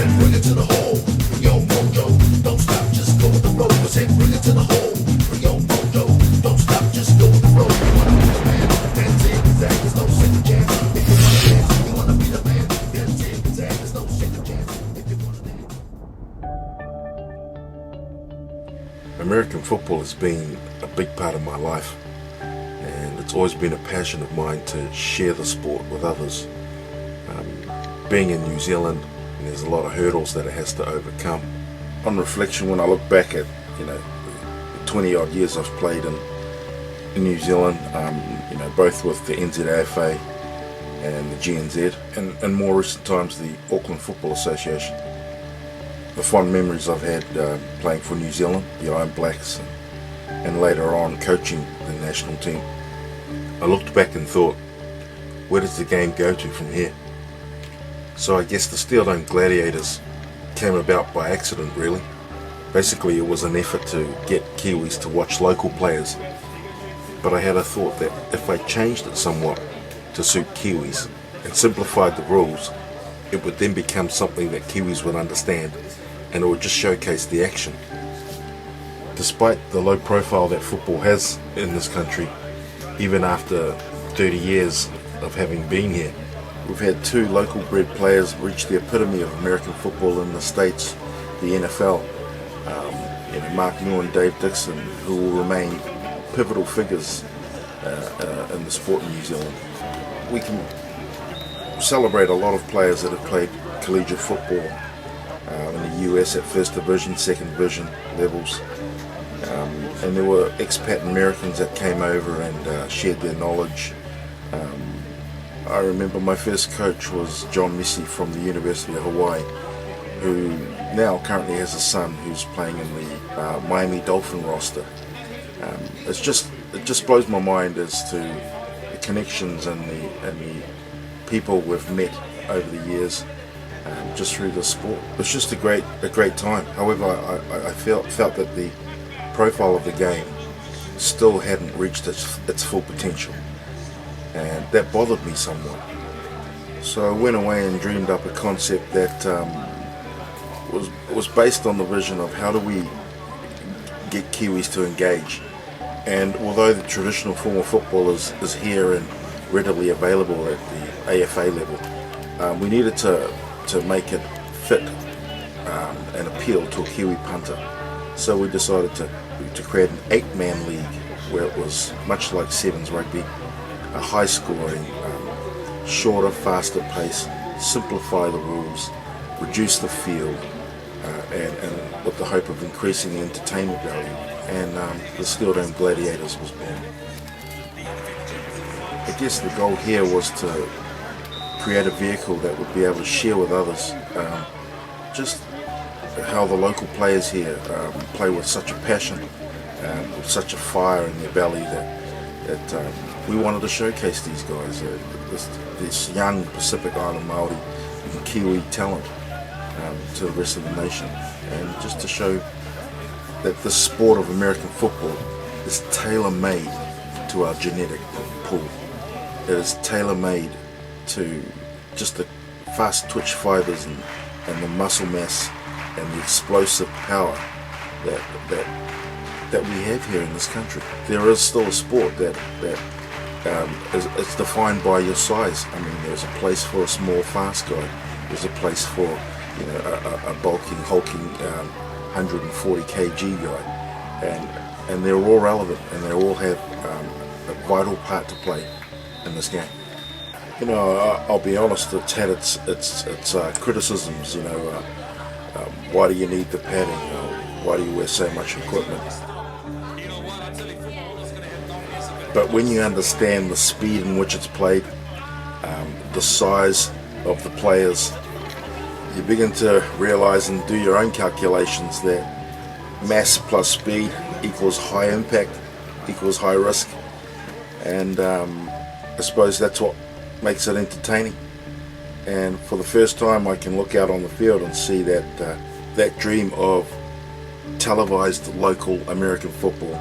said bring it to the hole. Bring your mojo, don't stop, just go with the flow. I said bring it to the hole. Bring your mojo, don't stop, just go with the flow. You wanna be the man, then zigzag, there's no second chance. If you wanna dance, you wanna be the man, then zigzag, there's no second chance. If you wanna dance. American football has been a big part of my life, and it's always been a passion of mine to share the sport with others. Being in New Zealand, there's a lot of hurdles that it has to overcome. On reflection, when I look back at the 20 odd years I've played in New Zealand, both with the NZAFA and the GNZ, and more recent times the Auckland Football Association. The fond memories I've had playing for New Zealand, the Iron Blacks, and later on coaching the national team. I looked back and thought, where does the game go to from here? So I guess the Steeldome Gladiators came about by accident, really. Basically it was an effort to get Kiwis to watch local players, but I had a thought that if I changed it somewhat to suit Kiwis and simplified the rules, it would then become something that Kiwis would understand, and it would just showcase the action. Despite the low profile that football has in this country, even after 30 years of having been here, we've had two local bred players reach the epitome of American football in the States, the NFL. Mark Moore and Dave Dixon, who will remain pivotal figures in the sport in New Zealand. We can celebrate a lot of players that have played collegiate football in the US at first division, second division levels. And there were expat Americans that came over and shared their knowledge. I remember my first coach was John Missy from the University of Hawaii, who now currently has a son who's playing in the Miami Dolphin roster. It just blows my mind as to the connections and the people we've met over the years, just through the sport. It's just a great time. However, I felt that the profile of the game still hadn't reached its full potential, and that bothered me somewhat. So I went away and dreamed up a concept that was based on the vision of how do we get Kiwis to engage. And although the traditional form of football is here and readily available at the AFA level, we needed to make it fit and appeal to a Kiwi punter. So we decided to create an 8-man league where it was much like Sevens rugby, a high scoring, shorter, faster pace, simplify the rules, reduce the field, and with the hope of increasing the entertainment value. And the Steeldome Gladiators was born. I guess the goal here was to create a vehicle that would be able to share with others just how the local players here play with such a passion, with such a fire in their belly that we wanted to showcase these guys, this young Pacific Island Maori and Kiwi talent to the rest of the nation, and just to show that the sport of American football is tailor-made to our genetic pool. It is tailor-made to just the fast twitch fibers and the muscle mass and the explosive power that we have here in this country. There is still a sport that is defined by your size. I mean, there's a place for a small, fast guy. There's a place for a bulking, hulking 140 kg guy, and they're all relevant, and they all have a vital part to play in this game. I'll be honest, it's had its criticisms. Why do you need the padding? Why do you wear so much equipment? But when you understand the speed in which it's played, the size of the players, you begin to realize and do your own calculations that mass plus speed equals high impact equals high risk, and I suppose that's what makes it entertaining. And for the first time I can look out on the field and see that that dream of televised local American football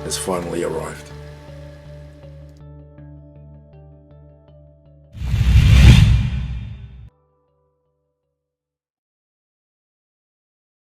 has finally arrived.